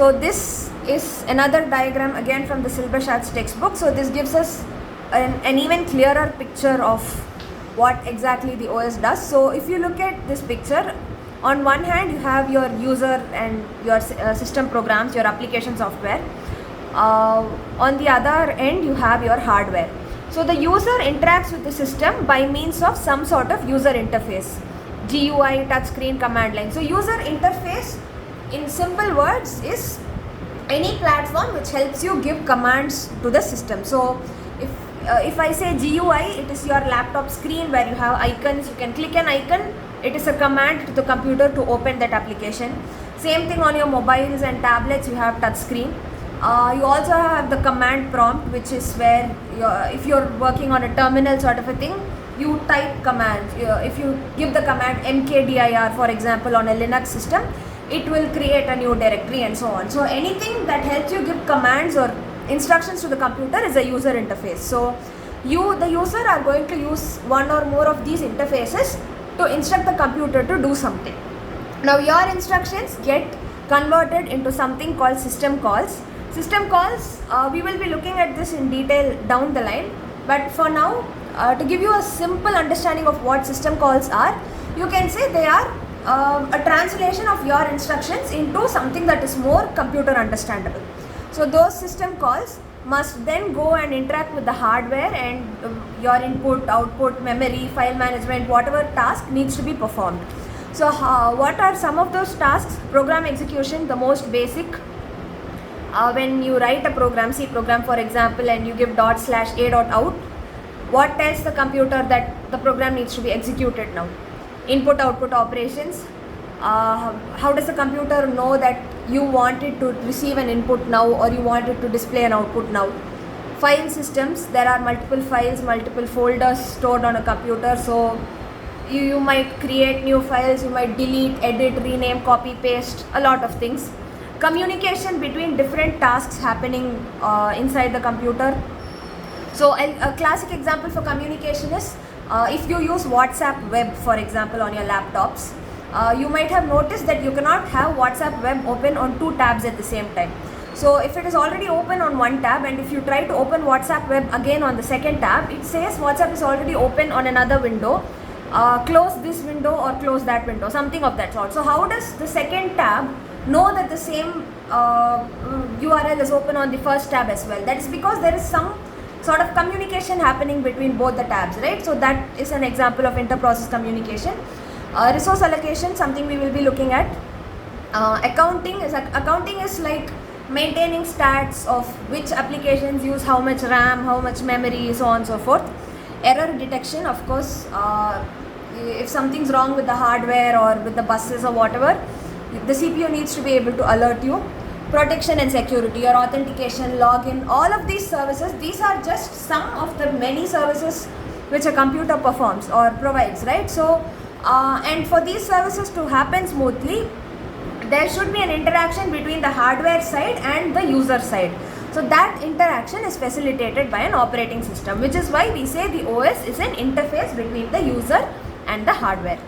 So this is another diagram again from the Silberschatz textbook. So this gives us an even clearer picture of what exactly the OS does. So if you look at this picture, on one hand you have your user and your system programs, your application software. On the other end you have your hardware. So the user interacts with the system by means of some sort of user interface, GUI, touchscreen, command line. So user interface in simple words is any platform which helps you give commands to the system. So if I say GUI, it is your laptop screen where you have icons. You can click an icon, it is a command to the computer to open that application. Same thing on your mobiles and tablets, you have touch screen. You also have the command prompt, which is where if you're working on a terminal sort of a thing, you type commands. If you give the command mkdir, for example, on a Linux system, it will create a new directory and so on. So anything that helps you give commands or instructions to the computer is a user interface. So the user are going to use one or more of these interfaces to instruct the computer to do something. Now your instructions get converted into something called system calls. System calls, we will be looking at this in detail down the line, but for now, to give you a simple understanding of what system calls are, you can say they are a translation of your instructions into something that is more computer understandable. So those system calls must then go and interact with the hardware, and your input, output, memory, file management, whatever task needs to be performed. So what are some of those tasks? Program execution, the most basic. When you write a program, C program for example, and you give ./a.out, what tells the computer that the program needs to be executed now? Input output operations. How does the computer know that you want it to receive an input now or you want it to display an output now? File systems, there are multiple files, multiple folders stored on a computer, so you might create new files, you might delete, edit, rename, copy, paste, a lot of things. Communication between different tasks happening inside the computer. So a classic example for communication is if you use WhatsApp web, for example, on your laptops, you might have noticed that you cannot have WhatsApp web open on two tabs at the same time. So if it is already open on one tab, and if you try to open WhatsApp web again on the second tab, it says WhatsApp is already open on another window. Close this window or close that window, something of that sort. So how does the second tab know that the same URL is open on the first tab as well? That is because there is some sort of communication happening between both the tabs, right? So that is an example of inter-process communication. Resource allocation, something we will be looking at. Accounting is like maintaining stats of which applications use how much RAM, how much memory, so on and so forth. Error detection, of course, if something's wrong with the hardware or with the buses or whatever, the CPU needs to be able to alert you. Protection and security, your authentication, login, all of these services, these are just some of the many services which a computer performs or provides, right? So, and for these services to happen smoothly, there should be an interaction between the hardware side and the user side. So that interaction is facilitated by an operating system, which is why we say the OS is an interface between the user and the hardware.